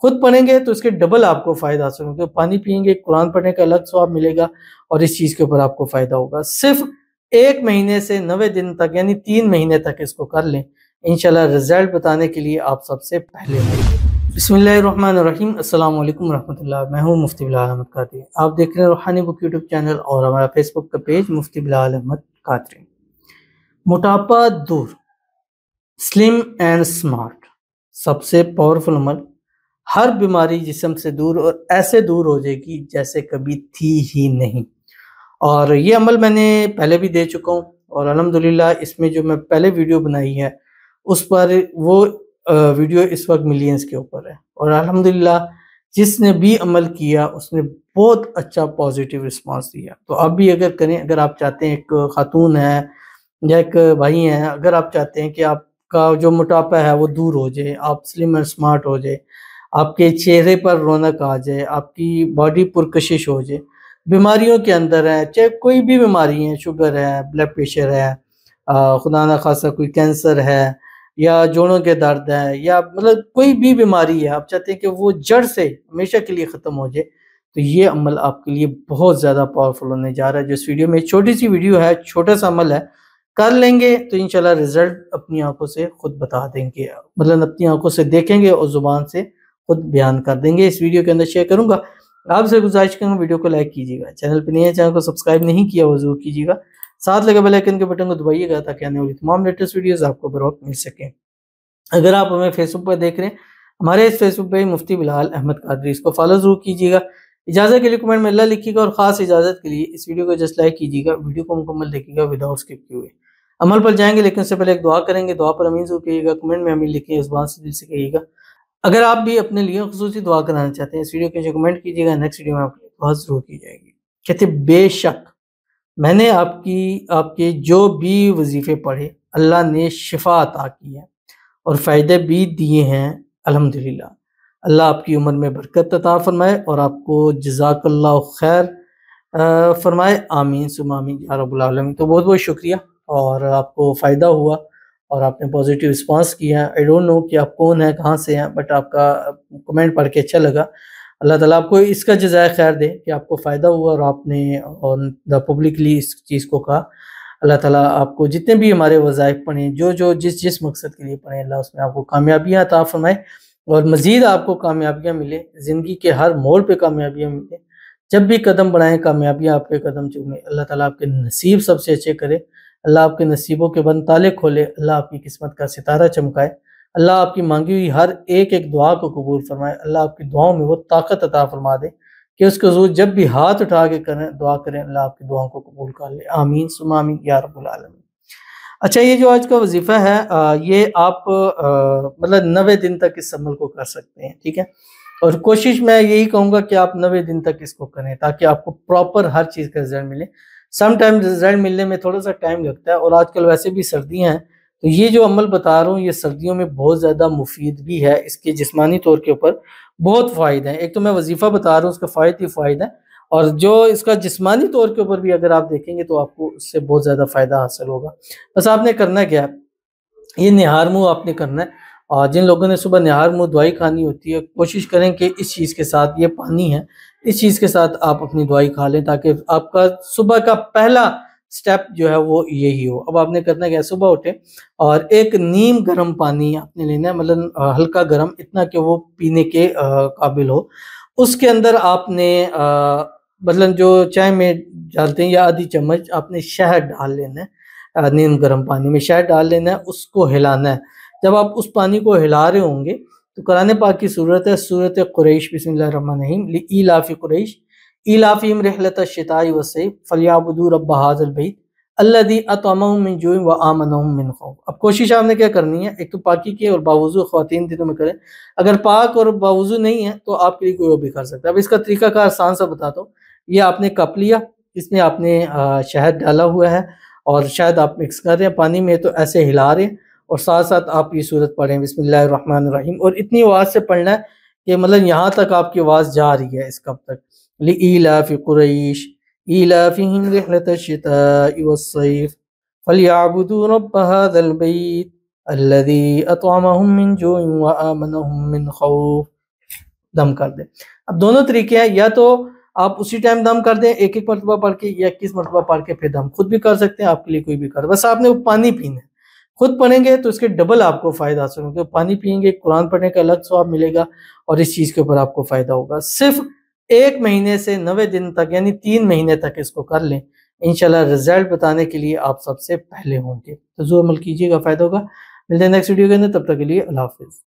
خود پڑھیں گے تو اس کے ڈبل آپ کو فائدہ حاصل ہوگا. پانی پئیں گے، قرآن پڑھنے کا الگ ثواب ملے گا اور اس چیز کے اوپر آپ کو فائدہ ہوگا. صرف 1 مہینے سے 90 دن تک یعنی 3 مہینے تک اس کو کر لیں، انشاءاللہ رزلٹ بتانے کے لیے آپ سب سے پہلے ہوں گے. بسم اللہ الرحمن الرحیم. السلام علیکم ورحمۃ اللہ. میں ہوں مفتی بلال احمد قادری. آپ دیکھ رہے ہیں روحانی بک یوٹیوب چینل اور ہمارا فیس بک کا پیج مفتی بلال احمد قادری. موٹاپا دور، سلم اینڈ سمارٹ، سب سے پاورفل عمل. ہر بیماری جسم سے دور اور ایسے دور ہو جائے گی جیسے کبھی تھی ہی نہیں. اور یہ عمل میں نے پہلے بھی دے چکا ہوں اور الحمدللہ اس میں جو میں پہلے ویڈیو بنائی ہے اس پر وہ ویڈیو اس وقت ملینز کے اوپر ہے، اور الحمدللہ جس نے بھی عمل کیا اس نے بہت اچھا پازیٹیو رسپانس دیا. تو آپ بھی اگر کریں، اگر آپ چاہتے ہیں، ایک خاتون ہے یا ایک بھائی ہیں، اگر آپ چاہتے ہیں کہ آپ کا جو موٹاپا ہے وہ دور ہو جائے، آپ سلم اور سمارٹ ہو جائے، آپ کے چہرے پر رونق آ جائے، آپ کی باڈی پرکشش ہو جائے، بیماریوں کے اندر ہے، چاہے کوئی بھی بیماری ہے، شوگر ہے، بلڈ پریشر ہے، خدا نہ خواستہ کوئی کینسر ہے یا جوڑوں کے درد ہے، یا مطلب کوئی بھی بیماری ہے، آپ چاہتے ہیں کہ وہ جڑ سے ہمیشہ کے لیے ختم ہو جائے، تو یہ عمل آپ کے لیے بہت زیادہ پاورفل ہونے جا رہا ہے. جو اس ویڈیو میں چھوٹی سی ویڈیو ہے، چھوٹا سا عمل ہے، کر لیں گے تو انشاءاللہ رزلٹ اپنی آنکھوں سے خود بتا دیں گے، مطلب اپنی آنکھوں سے دیکھیں گے اور زبان سے خود بیان کر دیں گے. اس ویڈیو کے اندر شیئر کروں گا. آپ سے گزارش کروں گا ویڈیو کو لائک کیجیے گا، چینل پہ نہیں ہے چینل کو سبسکرائب نہیں کیا وہ ضرور کیجیے گا، ساتھ لگے بیل آئیکن کے بٹن کو دبائیے گا تاکہ آنے والی تمام لیٹسٹ ویڈیوز آپ کو بر وقت مل سکیں. اگر آپ ہمیں فیس بک پر دیکھ رہے ہیں، ہمارے اس فیس بک پہ مفتی بلال احمد قادری، اس کو فالو ضرور کیجیے گا. اجازت کے لیے کمنٹ میں اللہ لکھیے گا اور خاص اجازت کے لیے اس ویڈیو کو جسٹ لائک کیجیے گا، ویڈیو کو مکمل دیکھیے گا وداؤٹ اسکپ کیے ہوئے. عمل پر جائیں گے لیکن اس سے پہلے ایک دعا کریں گے. دعا پر امین ضرور کہیے گا، کمنٹ میں امین لکھیے، زبان سے دل سے کہیے گا. اگر آپ بھی اپنے لیے خصوصی دعا کرانا چاہتے ہیں، اس ویڈیو کے نیچے کمنٹ کیجیے گا، نیکسٹ ویڈیو میں آپ کی دعا ضرور کی جائے گی. کہتے بے شک میں نے آپ کے جو بھی وظیفے پڑھے اللہ نے شفا عطا کی ہے اور فائدے بھی دیے ہیں الحمدللہ. اللہ آپ کی عمر میں برکت عطا فرمائے اور آپ کو جزاک اللہ خیر فرمائے. آمین ثم آمین یا رب العالمین. تو بہت بہت شکریہ، اور آپ کو فائدہ ہوا اور آپ نے پازیٹیو رسپانس کیا. آئی ڈونٹ نو کہ آپ کون ہیں، کہاں سے ہیں، بٹ آپ کا کمنٹ پڑھ کے اچھا لگا. اللہ تعالیٰ آپ کو اس کا جزائے خیر دے کہ آپ کو فائدہ ہوا اور آپ نے پبلکلی اس چیز کو کہا. اللہ تعالیٰ آپ کو جتنے بھی ہمارے وظائف پڑھیں، جو جس مقصد کے لیے پڑھیں، اللہ اس میں آپ کو کامیابیاں عطا فرمائے اور مزید آپ کو کامیابیاں ملے، زندگی کے ہر موڑ پہ کامیابیاں ملے. جب بھی قدم بڑھائیں کامیابیاں آپ کے قدم چومیں. اللہ تعالیٰ آپ کے نصیب سب سے اچھے کرے، اللہ آپ کے نصیبوں کے بند تالے کھولے، اللہ آپ کی قسمت کا ستارہ چمکائے، اللہ آپ کی مانگی ہوئی ہر ایک دعا کو قبول فرمائے. اللہ آپ کی دعاؤں میں وہ طاقت عطا فرما دے کہ اس کے حضور جب بھی ہاتھ اٹھا کے کریں دعا کریں اللہ آپ کی دعاؤں کو قبول کر لے. آمین ثم آمین یا رب العالمین. اچھا، یہ جو آج کا وظیفہ ہے یہ آپ مطلب 90 دن تک اس عمل کو کر سکتے ہیں، ٹھیک ہے. اور کوشش میں یہی کہوں گا کہ آپ 90 دن تک اس کو کریں تاکہ آپ کو پراپر ہر چیز کا رزلٹ ملے. سم ٹائم رزلٹ ملنے میں تھوڑا سا ٹائم لگتا ہے، اور آج کل ویسے بھی سردیاں ہیں، تو یہ جو عمل بتا رہا ہوں یہ سردیوں میں بہت زیادہ مفید بھی ہے. اس کے جسمانی طور کے اوپر بہت فائدہ ہیں. ایک تو میں وظیفہ بتا رہا ہوں، اس کا فائدہ ہی فائدہ ہے، اور جو اس کا جسمانی طور کے اوپر بھی اگر آپ دیکھیں گے تو آپ کو اس سے بہت زیادہ فائدہ حاصل ہوگا. بس آپ نے کرنا کیا ہے، یہ نہار منہ آپ نے کرنا ہے. اور جن لوگوں نے صبح نہار منہ دوائی کھانی ہوتی ہے، کوشش کریں کہ اس چیز کے ساتھ، یہ پانی ہے، اس چیز کے ساتھ آپ اپنی دوائی کھا لیں تاکہ آپ کا صبح کا پہلا سٹیپ جو ہے وہ یہی ہو. اب آپ نے کرنا کیا، صبح اٹھیں اور ایک نیم گرم پانی آپ نے لینا ہے، مطلب ہلکا گرم، اتنا کہ وہ پینے کے قابل ہو. اس کے اندر آپ نے مطلب جو چائے میں ڈالتے ہیں یا آدھی چمچ آپ نے شہد ڈال لینا ہے. نیم گرم پانی میں شہد ڈال لینا ہے، اس کو ہلانا ہے. جب آپ اس پانی کو ہلا رہے ہوں گے تو قرآن پاک کی صورت ہے، سورۃ قریش. بسم اللہ الرحمن الرحیم. لإیلاف قریش ایلافہم رحلۃ الشتاء والصیف فلیعبدوا رب ھذا البیت الذی اطعمہم من جوع وآمنہم من خوف. اب کوشش آپ نے کیا کرنی ہے، ایک تو پاکی کی اور باوضو خواتین دنوں میں کریں. اگر پاک اور باوضو نہیں ہے تو آپ کے لیے کوئی اور بھی کر سکتا ہے. اب اس کا طریقہ کار آسان سا بتاتا ہوں. یہ آپ نے کپ لیا، اس میں آپ نے شہد ڈالا ہوا ہے اور شہد آپ مکس کر رہے ہیں پانی میں، تو ایسے ہلا رہے ہیں اور ساتھ ساتھ آپ یہ صورت پڑھیں بسم اللہ الرحمن الرحیم، اور اتنی آواز سے پڑھنا ہے کہ مطلب یہاں تک آپ کی آواز جا رہی ہے اس کب تک. لإیلاف قریش ایلافہم رحلۃ الشتاء والصیف فلیعبدوا رب ھذا البیت الذی اطعمہم من جوع وآمنہم من خوف. دم کر دیں۔ اب دونوں طریقے ہیں، یا تو آپ اسی ٹائم دم کر دیں 1 مرتبہ پڑھ کے، یا 21 مرتبہ پڑھ کے پھر دم خود بھی کر سکتے ہیں، آپ کے لیے کوئی بھی کر، بس آپ نے وہ پانی پینا ہے۔ خود پڑھیں گے تو اس کے ڈبل آپ کو فائدہ حاصل ہوگا، پانی پئیں گے قرآن پڑھنے کا الگ ثواب ملے گا، اور اس چیز کے اوپر آپ کو فائدہ ہوگا۔ صرف 1 مہینے سے 90 دن تک یعنی 3 مہینے تک اس کو کر لیں، انشاءاللہ رزلٹ بتانے کے لیے آپ سب سے پہلے ہوں گے۔ تو ضرور عمل کیجیے گا، فائدہ ہوگا۔ ملتے ہیں نیکسٹ ویڈیو کے اندر، تب تک کے لیے اللہ حافظ۔